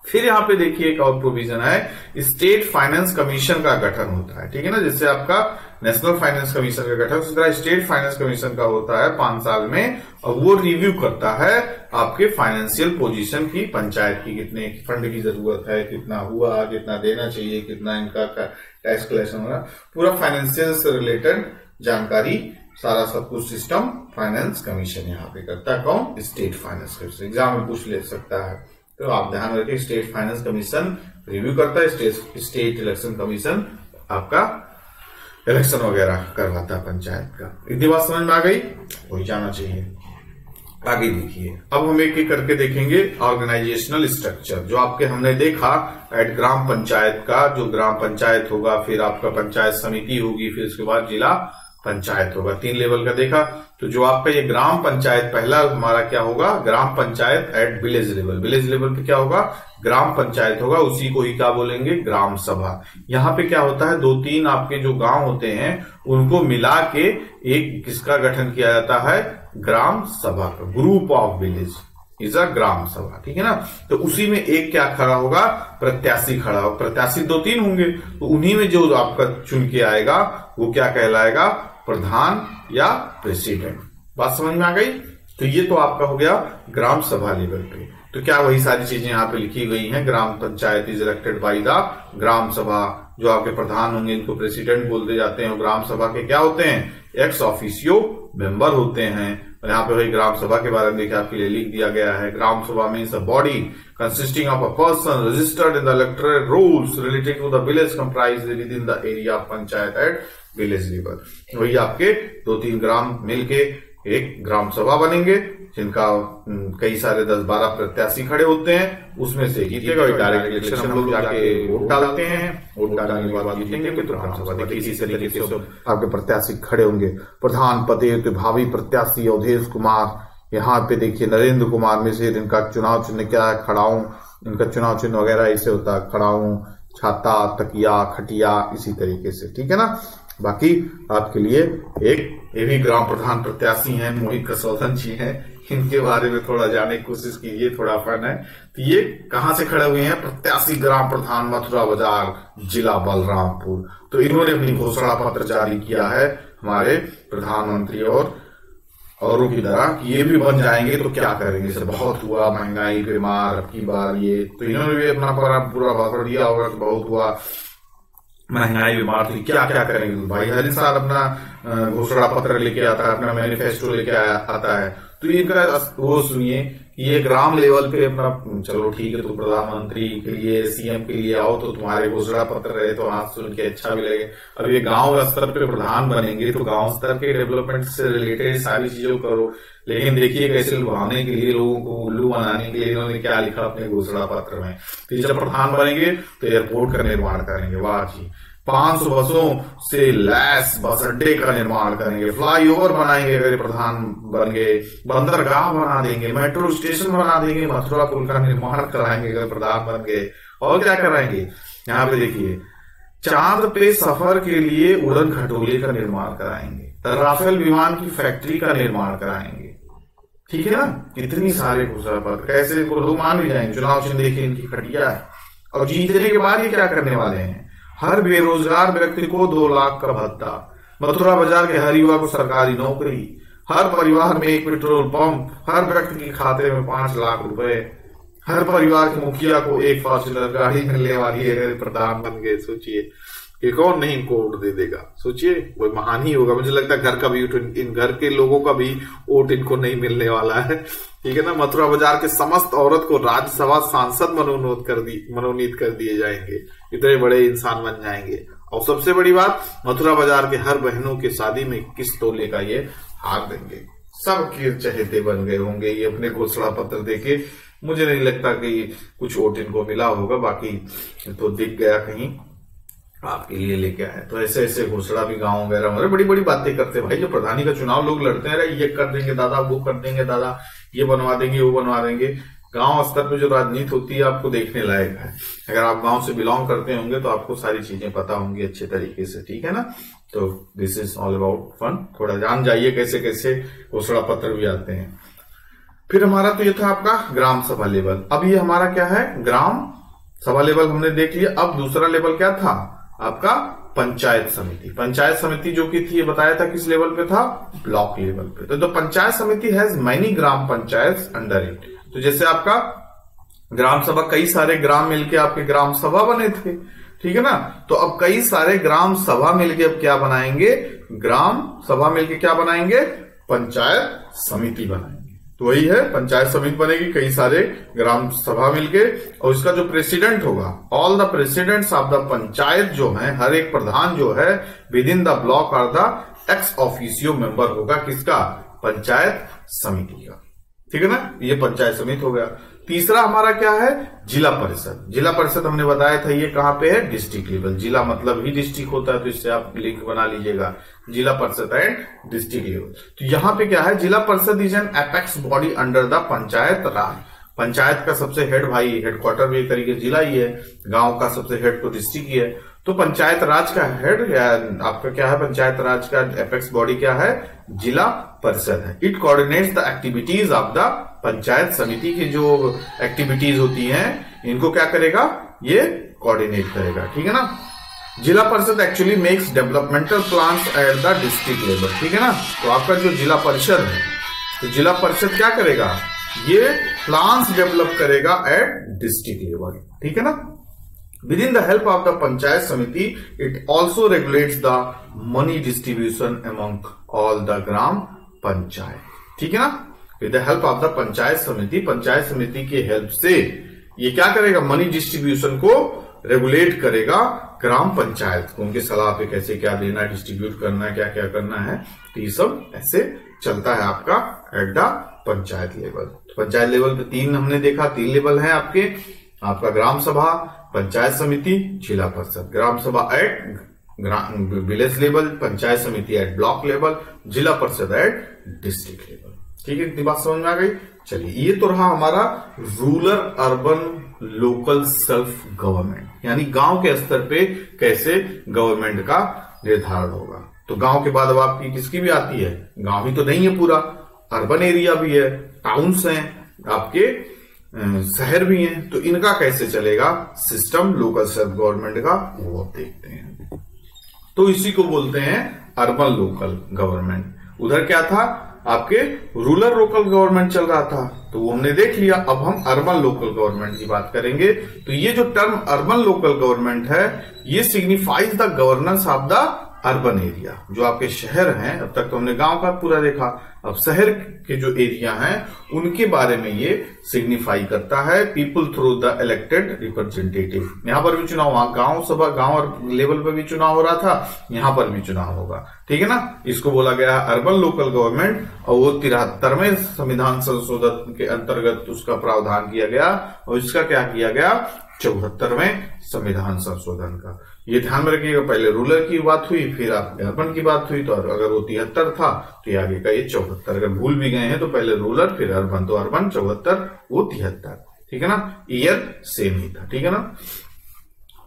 फिर यहाँ पे देखिए एक और प्रोविजन है, स्टेट फाइनेंस कमीशन का गठन होता है। ठीक है ना, जिससे आपका नेशनल फाइनेंस कमीशन का गठन, उसी तरह स्टेट फाइनेंस कमीशन का होता है 5 साल में, और वो रिव्यू करता है आपके फाइनेंशियल पोजीशन की, पंचायत की, कितने फंड की जरूरत है, कितना हुआ, कितना देना चाहिए, कितना इनका टैक्स कलेक्शन हो रहा, पूरा फाइनेंशियल से रिलेटेड जानकारी, सारा सब कुछ सिस्टम फाइनेंस कमीशन यहाँ पे करता है। कौन, स्टेट फाइनेंस कमीशन। एग्जाम में पूछ ले सकता है, तो आप ध्यान रखिए, स्टेट फाइनेंस कमीशन रिव्यू करता है, स्टेट इलेक्शन कमीशन आपका इलेक्शन वगैरह करवाता है पंचायत का। इतनी बात समझ में आ गई, वही जाना चाहिए। आगे देखिए, अब हम एक एक करके देखेंगे ऑर्गेनाइजेशनल स्ट्रक्चर, जो आपके हमने देखा एट ग्राम पंचायत का, जो ग्राम पंचायत होगा, फिर आपका पंचायत समिति होगी, फिर उसके बाद जिला पंचायत होगा, 3 लेवल का देखा। तो जो आपका ये ग्राम पंचायत, पहला हमारा क्या होगा, gram panchayat at village level. Village level पे क्या होगा, ग्राम पंचायत होगा, उसी को ही क्या बोलेंगे, ग्राम सभा। यहाँ पे क्या होता है, 2-3 आपके जो गांव होते हैं उनको मिला के एक किसका गठन किया जाता है, ग्राम सभा का, group of village is a gram sabha. ठीक है ना, तो उसी में एक क्या खड़ा होगा, प्रत्याशी खड़ा होगा। प्रत्याशी 2-3 होंगे, तो उन्हीं में जो आपका चुन के आएगा वो क्या कहलाएगा, प्रधान या प्रेसिडेंट। बात समझ में आ गई। तो ये तो आपका हो गया ग्राम सभा लेवल पे। तो क्या वही सारी चीजें यहाँ पे लिखी गई हैं, gram panchayat is elected by the gram sabha, जो आपके प्रधान होंगे इनको प्रेसिडेंट बोलते जाते हैं, और ग्राम सभा के क्या होते हैं, एक्स ऑफिशियो मेंबर होते हैं। और यहाँ पे वही ग्राम सभा के बारे में देखिए आपके लिए लिख दिया गया है, ग्राम सभा means a body consisting of a person registered in the electoral rolls relating to the village comprised within the area of panchayat at village level। वही आपके 2-3 ग्राम मिलके एक ग्राम सभा बनेंगे, जिनका कई सारे 10-12 प्रत्याशी खड़े होते हैं, उसमें से जीतेगा। डायरेक्ट इलेक्शन हम लोग जाके वोट डालते हैं, वोट डालने के बाद जीतेंगे तो ग्राम सभा। देखिए इसी तरीके से आपके प्रत्याशी खड़े होंगे। प्रधान पदे तो भावी प्रत्याशी अवधेश कुमार, यहाँ पे देखिए नरेंद्र कुमार मिश्र, इनका चुनाव चिन्ह क्या है, खड़ाऊं, इनका चुनाव चिन्ह वगैरह ऐसे होता है, खड़ाऊं, छाता, तकिया, खटिया, इसी तरीके से। ठीक है ना, बाकी आपके लिए एक ये भी ग्राम प्रधान प्रत्याशी हैं, मोहित कसौधन जी हैं, इनके बारे में थोड़ा जानने की कोशिश कीजिए, थोड़ा फन है। तो ये कहाँ से खड़े हुए हैं, प्रत्याशी ग्राम प्रधान मथुरा बाजार, जिला बलरामपुर। तो इन्होंने अपनी घोषणा पत्र जारी किया है हमारे प्रधानमंत्री और औरों की तरह कि ये भी बन जाएंगे तो क्या करेंगे, सर बहुत हुआ महंगाई बीमार अब की बार ये, तो इन्होंने भी अपना पूरा भाषण दिया होगा कि बहुत हुआ महंगाई बीमार थी, क्या क्या करेंगे। तो भाई हर इंसान अपना घोषणा पत्र लेके आता है, अपना मैनिफेस्टो लेके आता है। तो इनका वो सुनिए कि ये ग्राम लेवल पे अपना, चलो ठीक है, तो प्रधानमंत्री के लिए CM के लिए आओ तो तुम्हारे घोषणा पत्र रहे तो हाथ सुन के अच्छा भी लगे। अब ये गांव स्तर पे प्रधान बनेंगे तो गांव स्तर के डेवलपमेंट से रिलेटेड सारी चीजों करो। लेकिन देखिए कैसे लुभाने के लिए, लोगों को उल्लू बनाने के लिए इन्होंने क्या लिखा अपने घोषणा पत्र में। तो जब प्रधान बनेंगे तो एयरपोर्ट का निर्माण करेंगे, वाह जी। 500 बसों से लैस बस अड्डे का निर्माण करेंगे, फ्लाईओवर बनाएंगे अगर प्रधान बन गए, बंदरगाह बना देंगे, मेट्रो स्टेशन बना देंगे, मथुरा पुल का निर्माण कराएंगे अगर प्रधान बन गए। और क्या कराएंगे, यहाँ पे देखिए, चांद पे सफर के लिए उड़न खटोले का निर्माण कराएंगे, राफेल विमान की फैक्ट्री का निर्माण कराएंगे। ठीक है ना, कितनी सारे घोषणा पत्र, कैसे को लोग मान भी जाएंगे। चुनाव चिन्ह देखिए इनकी खटिया है। और जीतने के बाद ये क्या करने वाले हैं, हर बेरोजगार व्यक्ति को 2 लाख का भत्ता, मथुरा बाजार के हर युवा को सरकारी नौकरी, हर परिवार में 1 पेट्रोल पंप, हर व्यक्ति के खाते में 5 लाख रुपए, हर परिवार के मुखिया को 1 फॉर्च्यूनर गाड़ी मिलने वाली है अगर प्रधान बन गए। सोचिए कि कौन नहीं इनको वोट दे देगा, सोचिए कोई महान ही होगा। मुझे लगता है घर का भी, इन घर के लोगों का भी वोट इनको नहीं मिलने वाला है। ठीक है ना, मथुरा बाजार के समस्त औरत को राज्यसभा सांसद मनोनीत कर दिए जाएंगे, इतने बड़े इंसान बन जाएंगे। और सबसे बड़ी बात, मथुरा बाजार के हर बहनों की शादी में 21 तोले का ये हार देंगे। सबके चहेते बन गए होंगे ये अपने घोषणा पत्र देके। मुझे नहीं लगता कि कुछ वोट इनको मिला होगा, बाकी तो दिख गया कहीं आपके लिए लेके आए। तो ऐसे ऐसे घोषणा भी गांव वगैरह में बड़ी बड़ी बातें करते हैं भाई। जो प्रधानी का चुनाव लोग लड़ते हैं, ये कर देंगे दादा, वो कर देंगे दादा, ये बनवा देंगे, वो बनवा देंगे। गांव स्तर पे जो राजनीति होती है आपको देखने लायक है। अगर आप गांव से बिलोंग करते होंगे तो आपको सारी चीजें पता होंगी अच्छे तरीके से। ठीक है ना, तो this is all about fun. थोड़ा जान जाइए कैसे कैसे घोषणा पत्र भी आते हैं। फिर हमारा तो ये था आपका ग्राम सभा लेवल। अब ये हमारा क्या है, ग्राम सभा लेवल हमने देख लिया। अब दूसरा लेवल क्या था आपका, पंचायत समिति। पंचायत समिति जो की थी, ये बताया था किस लेवल पे था, ब्लॉक लेवल पे। तो पंचायत समिति has many gram panchayat under it. तो जैसे आपका ग्राम सभा, कई सारे ग्राम मिलके आपके ग्राम सभा बने थे। ठीक है ना, तो अब कई सारे ग्राम सभा मिलके अब क्या बनाएंगे, ग्राम सभा मिलके क्या बनाएंगे, पंचायत समिति बनाएंगे। तो वही है, पंचायत समिति बनेगी, कई सारे ग्राम सभा मिलके। और इसका जो प्रेसिडेंट होगा, all the presidents of the panchayat जो है, हर एक प्रधान जो है विद इन द ब्लॉक और द एक्स ऑफिसियो मेंबर होगा किसका, पंचायत समिति का। ठीक है ना, ये पंचायत समिति हो गया। तीसरा हमारा क्या है, जिला परिषद। जिला परिषद हमने बताया था ये कहां पे है, डिस्ट्रिक्ट लेवल। जिला मतलब ही डिस्ट्रिक्ट होता है, तो इससे आप लिंक बना लीजिएगा, जिला परिषद एंड डिस्ट्रिक्ट लेवल। तो यहाँ पे क्या है, zila parishad is an apex body under the panchayat Raj. Panchayat का सबसे हेड भाई, हेडक्वार्टर भी एक तरीके जिला ही है, गांव का सबसे हेड तो डिस्ट्रिक्ट ही है। तो पंचायत राज का हेड आपका क्या है, पंचायत राज का एपेक्स बॉडी क्या है, जिला परिषद है। It coordinates the activities of the panchayat समिति की जो एक्टिविटीज होती हैं, इनको क्या करेगा, ये कोऑर्डिनेट करेगा। ठीक है ना, जिला परिषद actually makes developmental plans at the district level. ठीक है ना, तो आपका जो जिला परिषद है, तो जिला परिषद क्या करेगा, ये प्लान्स डेवलप करेगा एट डिस्ट्रिक्ट लेवल। ठीक है ना, within the help of the panchayat samiti it also regulates the money distribution among all the gram panchayat. ठीक है ना, with the help of the panchayat samiti, panchayat समिति की हेल्प से ये क्या करेगा, मनी डिस्ट्रीब्यूशन को रेगुलेट करेगा ग्राम पंचायत को, उनके सलाह पे कैसे क्या देना, डिस्ट्रीब्यूट करना, क्या क्या करना है। तो ये सब ऐसे चलता है आपका at the panchayat level. Panchayat level पे 3 हमने देखा, 3 लेवल है आपके, आपका ग्राम सभा, पंचायत समिति, जिला परिषद। ग्राम सभा eight village level, panchayat samiti at block level, जिला परिषद एट डिस्ट्रिक्ट लेवल। ठीक है, इतनी बात समझ में आ गई। चलिए, ये तो रहा हमारा rural urban local self government, यानी गांव के स्तर पे कैसे गवर्नमेंट का निर्धारण होगा। तो गांव के बाद अब आपकी किसकी भी आती है, गांव ही तो नहीं है पूरा, अर्बन एरिया भी है, टाउन्स हैं आपके, शहर भी हैं। तो इनका कैसे चलेगा सिस्टम लोकल सेल्फ गवर्नमेंट का, वो आप देखते हैं। तो इसी को बोलते हैं अर्बन लोकल गवर्नमेंट। उधर क्या था आपके, रूरल लोकल गवर्नमेंट चल रहा था, तो वो हमने देख लिया। अब हम अर्बन लोकल गवर्नमेंट की बात करेंगे। तो ये जो टर्म अर्बन लोकल गवर्नमेंट है, ये signifies the governance of the urban area. जो आपके शहर हैं, अब तक तो हमने गांव का पूरा देखा, अब शहर के जो एरिया हैं उनके बारे में ये सिग्निफाई करता है। People through the elected representative. यहां पर भी चुनाव, वहां गांव सभा, गांव और लेवल पर भी चुनाव हो रहा था, यहां पर भी चुनाव होगा, ठीक है ना। इसको बोला गया अर्बन लोकल गवर्नमेंट, और वो 73वें संविधान संशोधन के अंतर्गत उसका प्रावधान किया गया, और इसका क्या किया गया, 74वें संविधान संशोधन का। ये ध्यान में रखिएगा, पहले रूरल की बात हुई, फिर आपके अर्बन की बात हुई, तो अगर वो 73 था तो ये आगे का ये 74। अगर भूल भी गए हैं तो पहले रूरल फिर अर्बन, तो अर्बन 74 वो 73, ठीक है ना, ईयर सेम ही था, ठीक है ना।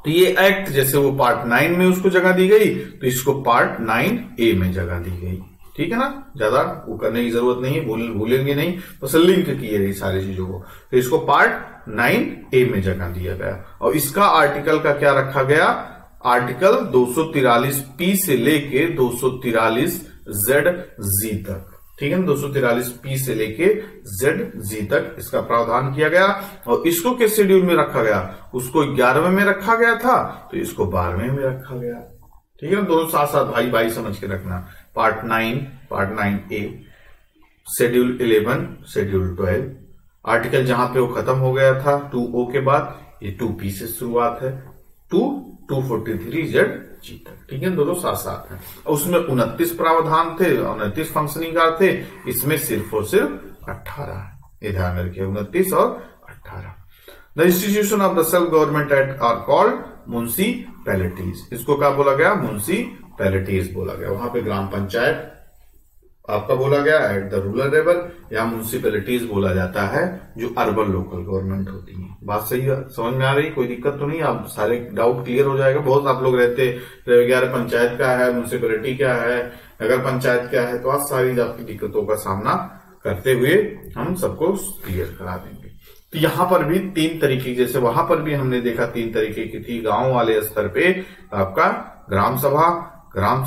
तो ये एक्ट जैसे वो पार्ट 9 में उसको जगह दी गई, तो इसको पार्ट 9A में जगह दी गई, ठीक है ना। ज्यादा वो करने की जरूरत नहीं है, भूलेंगे नहीं, बस लिंक किए रही सारी चीजों को। तो इसको पार्ट 9A में जगह दिया गया, और इसका आर्टिकल का क्या रखा गया, आर्टिकल 243P से लेके 243ZG तक, ठीक है ना, 243P से लेके ZG तक इसका प्रावधान किया गया। और इसको किस शेड्यूल में रखा गया, उसको 11वें में रखा गया था, तो इसको 12वें में रखा गया, ठीक है ना। दोनों साथ साथ भाई भाई समझ के रखना। Part 9A, schedule 11, schedule 12, article जहां पे वो खत्म हो गया था 2O के बाद, ये 2P से शुरुआत है, 243ZG तक, ठीक है, दोनों साथ साथ हैं। उसमें 29 प्रावधान थे, 29 फंक्शनिंग थे, इसमें सिर्फ और सिर्फ 18 है, ये ध्यान में रखिए, 29 और 18। The institution of the self government act are called municipalities. इसको क्या बोला गया, म्युनिसिपैलिटीज बोला गया। वहां पे ग्राम पंचायत आपका बोला गया एट द रूरल लेवल, या म्युनिसिपैलिटीज बोला जाता है जो अर्बन लोकल गवर्नमेंट होती है। बात सही है, समझ में आ रही, कोई दिक्कत तो नहीं, आप सारे डाउट क्लियर हो जाएगा। बहुत आप लोग रहते यार पंचायत क्या है, म्युनिसिपैलिटी क्या है, नगर पंचायत क्या है, तो आज सारी आपकी दिक्कतों का सामना करते हुए हम सबको क्लियर करा देंगे। तो यहाँ पर भी 3 तरीके, जैसे वहां पर भी हमने देखा 3 तरीके की थी, गांव वाले स्तर पे आपका ग्राम सभा, ग्राम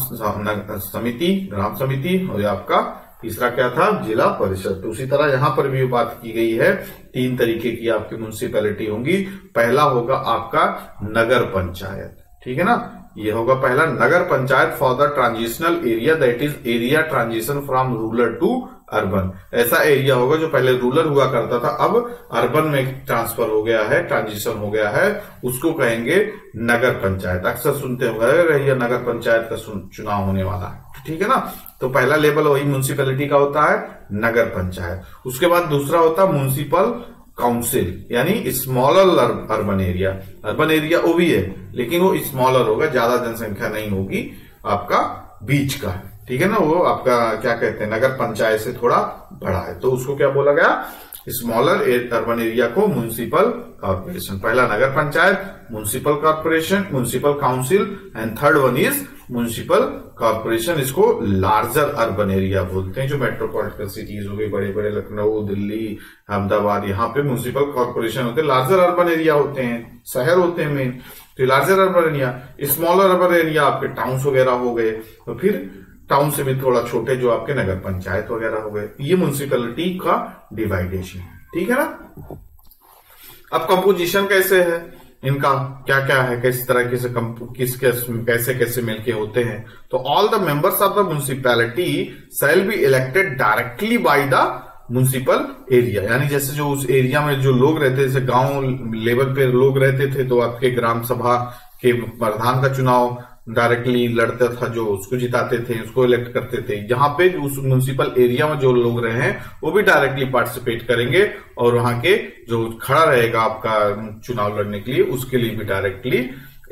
समिति, और आपका तीसरा क्या था, जिला परिषद। तो उसी तरह यहां पर भी बात की गई है, 3 तरीके की आपकी म्युनिसिपैलिटी होंगी। पहला होगा आपका नगर पंचायत, ठीक है ना, ये होगा पहला nagar panchayat for the transitional area, that is area transition from rural to urban. ऐसा एरिया होगा जो पहले रूरल हुआ करता था, अब अर्बन में ट्रांसफर हो गया है, ट्रांजिशन हो गया है, उसको कहेंगे नगर पंचायत। अक्सर सुनते होंगे ये नगर पंचायत का चुनाव होने वाला है, ठीक है ना। तो पहला लेवल वही म्युनिसिपैलिटी का होता है, नगर पंचायत। उसके बाद दूसरा होता है म्युनिसिपल काउंसिल, यानी smaller urban area. Urban area वो भी है, लेकिन वो स्मॉलर होगा, ज्यादा जनसंख्या नहीं होगी, आपका बीच का, ठीक है ना। वो आपका क्या कहते हैं, नगर पंचायत से थोड़ा बड़ा है, तो उसको क्या बोला गया, स्मॉलर अर्बन एरिया को म्युनिसिपल कॉर्पोरेशन। पहला nagar panchayat, municipal corporation, municipal council, and third one is municipal corporation. इसको लार्जर अर्बन एरिया बोलते हैं, जो मेट्रोपॉलिटन सिटीज हो गई, बड़े बड़े लखनऊ, दिल्ली, अहमदाबाद, यहाँ पे म्युनिसिपल कॉर्पोरेशन होते हैं, लार्जर अर्बन एरिया होते हैं, शहर होते हैं मेन। तो larger urban area, smaller urban area आपके टाउन्स वगैरह हो गए, तो फिर टाउन से भी थोड़ा छोटे जो आपके नगर पंचायत वगैरह हो गए। ये म्युनिसिपैलिटी का डिवाइडेशन है, ठीक है ना। अब कंपोजिशन कैसे है इनका, क्या क्या है, किस तरह से कैसे कैसे मिलके होते हैं। तो all the members of the municipality shall be elected directly by the municipal area, यानी जैसे जो उस एरिया में जो लोग रहते, जैसे गांव लेवल पे लोग रहते थे, तो आपके ग्राम सभा के प्रधान का चुनाव डायरेक्टली लड़ता था, जो उसको जिताते थे, उसको इलेक्ट करते थे। यहाँ पे उस म्युनिसिपल एरिया में जो लोग रहे हैं वो भी डायरेक्टली पार्टिसिपेट करेंगे, और वहां के जो खड़ा रहेगा आपका चुनाव लड़ने के लिए, उसके लिए भी डायरेक्टली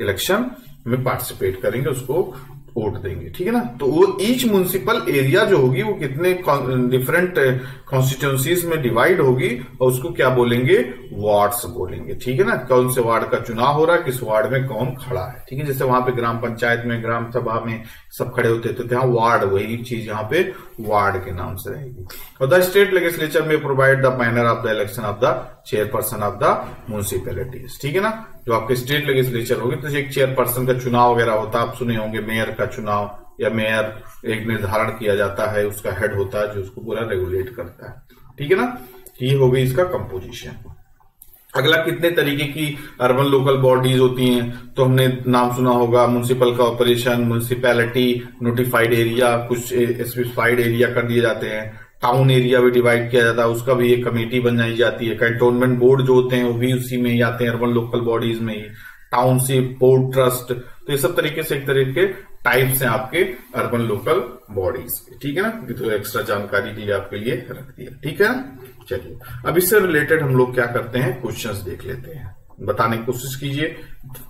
इलेक्शन में पार्टिसिपेट करेंगे, उसको वोट देंगे, ठीक है ना। तो वो ईच म्युनिसिपल एरिया जो होगी वो कितने डिफरेंट कॉन्स्टिट्यूंसीज में डिवाइड होगी, और उसको क्या बोलेंगे, वार्ड्स बोलेंगे, ठीक है ना। कौन से वार्ड का चुनाव हो रहा है, किस वार्ड में कौन खड़ा है, ठीक है। जैसे वहां पे ग्राम पंचायत में, ग्राम सभा में सब खड़े होते थे, तो यहाँ वार्ड, वही चीज यहाँ पे वार्ड के नाम से रहेगी। और द स्टेट लेजिस्लेचर में provide the manner of the election of the chairperson of the municipalities, ठीक है ना। जो आपके स्टेट लेजिस्लेचर होगी, तो एक चेयरपर्सन का चुनाव वगैरह होता है, आप सुने होंगे मेयर का चुनाव, या मेयर एक निर्धारण किया जाता है, उसका हेड होता है जो उसको पूरा रेगुलेट करता है, ठीक है ना। ये हो गई इसका कंपोजिशन। अगला, कितने तरीके की अर्बन लोकल बॉडीज होती हैं, तो हमने नाम सुना होगा, municipal corporation, municipality, notified area, कुछ स्पेसिफाइड एरिया कर दिए जाते हैं, टाउन एरिया भी डिवाइड किया जाता है, उसका भी एक कमेटी बनाई जाती है। कैंटोनमेंट बोर्ड जो होते हैं वो भी उसी में ही आते हैं, अर्बन लोकल बॉडीज में ही। टाउनशिप, पोर्ट ट्रस्ट, तो ये सब तरीके से एक तरीके के टाइप्स हैं आपके अर्बन लोकल बॉडीज के, ठीक है ना। ये तो एक्स्ट्रा जानकारी के लिए आपके लिए रख दिया, ठीक है। चलिए अब इससे रिलेटेड हम लोग क्या करते हैं, क्वेश्चंस देख लेते हैं। बताने की कोशिश कीजिए,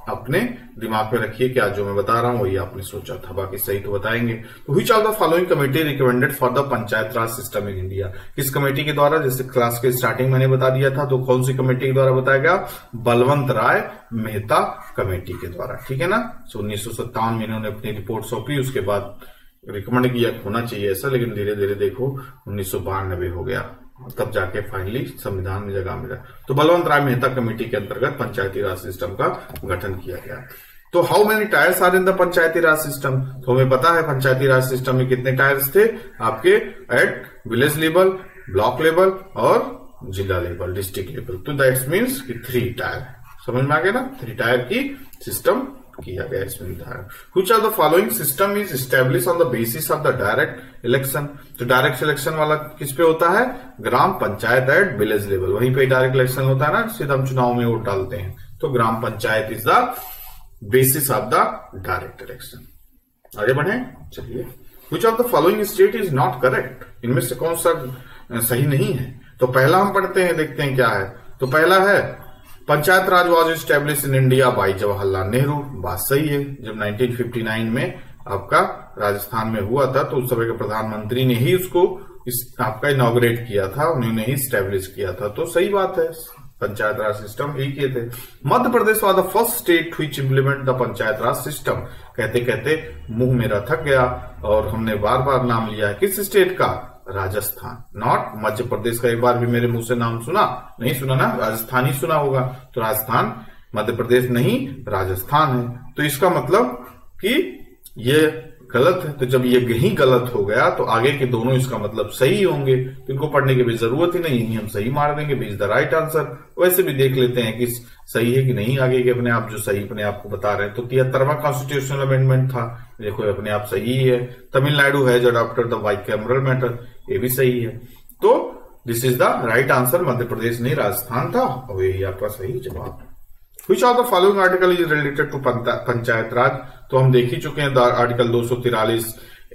अपने दिमाग में रखिए कि आज जो मैं बता रहा हूं वही आपने सोचा था, बाकी सही तो बताएंगे। तो which of the following committee recommended for the panchayat Raj system in India. किस कमेटी के द्वारा, जैसे क्लास के स्टार्टिंग मैंने बता दिया था, तो कौन सी कमेटी के द्वारा बताया गया, बलवंत राय मेहता कमेटी के द्वारा, ठीक है ना। 1957 में इन्होंने अपनी रिपोर्ट सौंपी, उसके बाद रिकमेंड किया होना चाहिए ऐसा, लेकिन धीरे धीरे देखो 1992 हो गया, तब जाके फाइनली संविधान में जगह मिला। तो बलवंत राय मेहता कमेटी के अंतर्गत पंचायती राज सिस्टम का गठन किया गया। तो how many tiers are in the panchayati raj system, तो हमें पता है पंचायती राज सिस्टम में कितने टायर्स थे आपके, eight village level, block level और जिला लेवल, डिस्ट्रिक्ट लेवल। तो दैट्स मीन्स कि 3 टायर, समझ में आ गया ना, 3 टायर की सिस्टम किया गया इसमें। Which of the following system is establish on the basis of the direct election. तो डायरेक्ट सिलेक्शन वाला किस पे होता है, gram panchayat at village level, वहीं पे डायरेक्ट इलेक्शन होता है ना, सीधा हम चुनाव में वोट डालते हैं। तो gram panchayat is the basis of the direct election. आगे बढ़े, चलिए। Which of the following state is not correct, इनमें से कौन सा सही नहीं है। तो पहला हम पढ़ते हैं, देखते हैं क्या है। तो पहला है panchayat Raj was establish in India by Jawaharlal Nehru, बात सही है। जब 1959 में आपका राजस्थान में हुआ था, तो उस समय के प्रधानमंत्री ने ही उसको आपका इनॉग्रेट किया था, उन्होंने ही स्टैब्लिश किया था, तो सही बात है, पंचायत राज सिस्टम ही किए थे। Madhya Pradesh was the first state which implement the panchayat Raj system. कहते कहते मुंह मेरा थक गया और हमने बार बार नाम लिया है, किस स्टेट का, राजस्थान, नॉट मध्य प्रदेश का। एक बार भी मेरे मुंह से नाम सुना नहीं, सुना ना, राजस्थान ही सुना होगा। तो राजस्थान मध्य प्रदेश नहीं, राजस्थान है। तो इसका मतलब कि ये गलत है। तो जब ये ही गलत हो गया तो आगे के दोनों इसका मतलब सही होंगे, तो इनको पढ़ने की भी जरूरत ही नहीं, यही हम सही मार देंगे, बीज द राइट आंसर। वैसे भी देख लेते हैं कि सही है कि नहीं, आगे के अपने आप जो सही अपने आप को बता रहे हैं। तो 73वां कॉन्स्टिट्यूशनल अमेंडमेंट था, देखो अपने आप सही है। Tamil Nadu has adopted the bicameral method, ये भी सही है। तो this is the right answer, Madhya Pradesh नहीं राजस्थान था, और यही आपका सही जवाब। Which of the following article is related to panchayat राज। तो हम देख ही चुके हैं आर्टिकल 243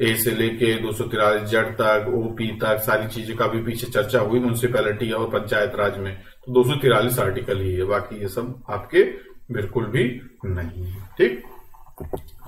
ए से लेके 243 जेड तक, ओपी तक, सारी चीजें का भी पीछे चर्चा हुई म्युनिसिपैलिटी और पंचायत राज में। तो 243 आर्टिकल ही है, बाकी ये सब आपके बिल्कुल भी नहीं है, ठीक।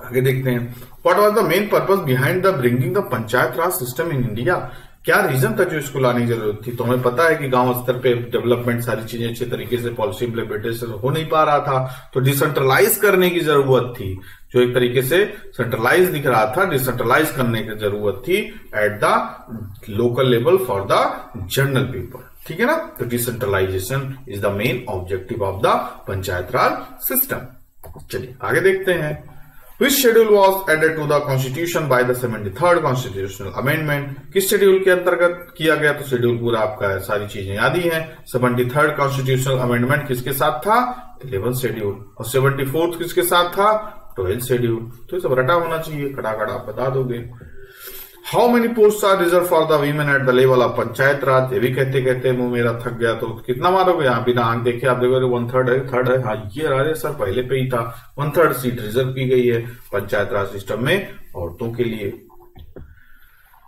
आगे देखते हैं, what was the main purpose behind the bringing the panchayat Raj system in India. क्या रीजन था जो इसको लाने की जरूरत थी। तो हमें पता है कि गांव स्तर पे डेवलपमेंट, सारी चीजें अच्छे तरीके से पॉलिसी इम्प्लीमेंटेशन हो नहीं पा रहा था, तो डिसेंट्रलाइज करने की जरूरत थी। जो एक तरीके से सेंट्रलाइज दिख रहा था, डिसेंट्रलाइज करने की जरूरत थी at the local level for the general people, ठीक है ना। तो decentralisation is the main objective of the panchayat Raj system. चलिए आगे देखते हैं। Which schedule was added to the Constitution by the 73rd Constitutional Amendment? किस शेड्यूल के अंतर्गत किया गया। तो शेड्यूल पूरा आपका है, सारी चीजें याद ही है। 73rd Constitutional Amendment किसके साथ था, 11th शेड्यूल, और 74th किसके साथ था, 12th शेड्यूल। तो ये सब रटा होना चाहिए, खटाखट आप बता दोगे। How many post are reserve for the women at the level of panchayat Raj. ये भी कहते कहते मुंह मेरा थक गया, तो कितना मारोगे यहाँ, बिना आंख देखे आप देखोगे 1/3 है, 3rd है। हाँ ये राजे सर पहले पे ही था, 1/3 सीट रिजर्व की गई है पंचायत राज सिस्टम में औरतों के लिए।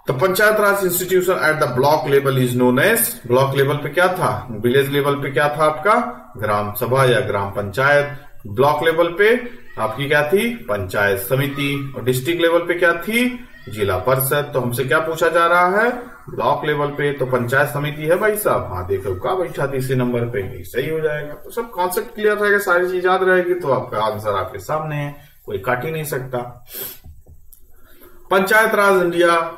तो panchayat Raj institution at the block level is known as, block level पे क्या था, विलेज लेवल पे क्या था आपका, ग्राम सभा या ग्राम पंचायत। ब्लॉक लेवल पे आपकी क्या थी, पंचायत समिति, और डिस्ट्रिक्ट लेवल पे क्या थी, जिला परिषद। तो हमसे क्या पूछा जा रहा है, ब्लॉक लेवल पे तो पंचायत समिति है भाई साहब। हाँ देखो का बैठा तीसरे नंबर पे, सही हो जाएगा। तो सब कॉन्सेप्ट क्लियर रहेगा, सारी चीज याद रहेगी, तो आपका आंसर आपके सामने है, कोई काट ही नहीं सकता। Panchayat Raj India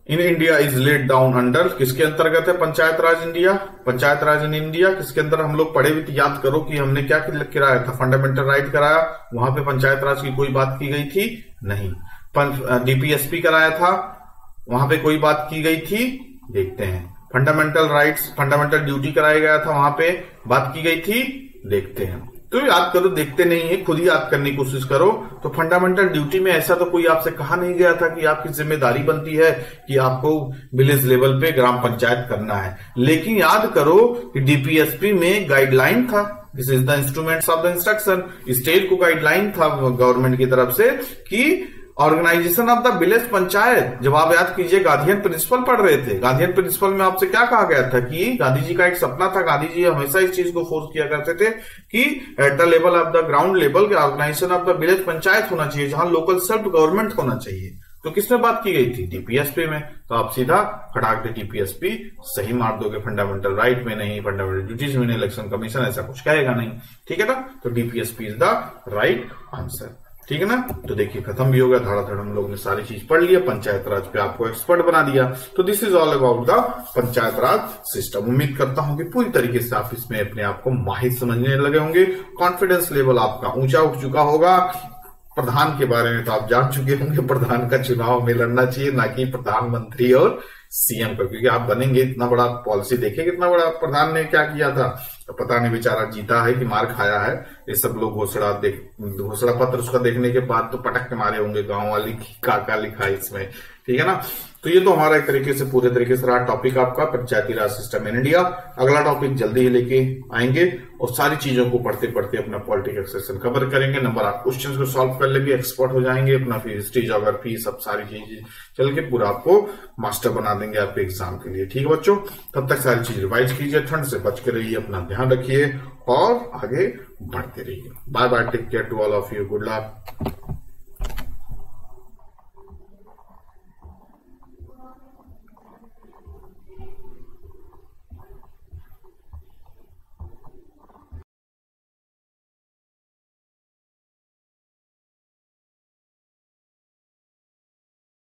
in India is laid down under, किसके अंतर्गत है panchayat Raj India, panchayat Raj in India किसके अंदर हम लोग पढ़े हुए थे, याद करो कि हमने क्या कराया था, फंडामेंटल राइट कराया, वहां पे पंचायत राज की कोई बात की गई थी नहीं। डीपीएसपी कराया था, वहां पे कोई बात की गई थी, देखते हैं। फंडामेंटल राइट्स, फंडामेंटल ड्यूटी कराया गया था, वहां पे बात की गई थी, देखते हैं। तो याद करो, देखते नहीं है, खुद ही याद करने की कोशिश करो। तो फंडामेंटल ड्यूटी में ऐसा तो कोई आपसे कहा नहीं गया था कि आपकी जिम्मेदारी बनती है कि आपको विलेज लेवल पे ग्राम पंचायत करना है। लेकिन याद करो कि डीपीएसपी में गाइडलाइन था, this is the instruments of the instruction. State को गाइडलाइन था गवर्नमेंट की तरफ से कि organisation of the village panchayat. जब आप याद कीजिए गांधीयन प्रिंसिपल पढ़ रहे थे, गांधीयन प्रिंसिपल में आपसे क्या कहा गया था कि गांधी जी का एक सपना था, गांधी जी हमेशा इस चीज को फोर्स किया करते थे कि at the level of the ground level के organization of the village panchayat होना चाहिए, जहां लोकल सेल्फ गवर्नमेंट होना चाहिए। तो किसमें बात की गई थी? डीपीएसपी में। तो आप सीधा खटाक दे डीपीएसपी सही मार दोगे, फंडामेंटल राइट में नहीं, फंडामेंटल ड्यूटीज में नहीं, इलेक्शन कमीशन ऐसा कुछ कहेगा नहीं। ठीक है ना? तो DPSP is the right answer. ठीक है ना? तो देखिए खत्म भी हो गया, धड़ाधड़ हम लोग ने सारी चीज पढ़ लिया, पंचायत राज पे आपको एक्सपर्ट बना दिया। तो this is all about the panchayat Raj system. उम्मीद करता हूं कि पूरी तरीके से आप इसमें अपने आप को माहिर समझने लगे होंगे, कॉन्फिडेंस लेवल आपका ऊंचा उठ चुका होगा। प्रधान के बारे में तो आप जान चुके होंगे, प्रधान का चुनाव में लड़ना चाहिए, ना कि प्रधानमंत्री और सीएम का, क्योंकि आप बनेंगे इतना बड़ा पॉलिसी। देखिए कितना बड़ा प्रधान ने क्या किया था, तो पता नहीं बेचारा जीता है कि मार खाया है। ये सब लोग घोषणा पत्र उसका देखने के बाद तो पटक के मारे होंगे गांव वाली की क्या लिखा है इसमें। ठीक है ना? तो ये तो हमारा एक तरीके से पूरे तरीके से रहा टॉपिक आपका पंचायती राज सिस्टम इन इंडिया। अगला टॉपिक जल्दी ही लेके आएंगे और सारी चीजों को पढ़ते पढ़ते अपना पॉलिटिकल सेक्शन कवर करेंगे, नंबर आप क्वेश्चंस को सॉल्व कर लेंगे, एक्सपर्ट हो जाएंगे, अपना फिर हिस्ट्री ज्योग्राफी सब सारी चीजें चल के पूरा आपको मास्टर बना देंगे आपके एग्जाम के लिए। ठीक है बच्चों? तब तक सारी चीज रिवाइज कीजिए, ठंड से बच के रहिए, अपना ध्यान रखिए और आगे बढ़ते रहिए। Bye bye, take care to all of you, good luck.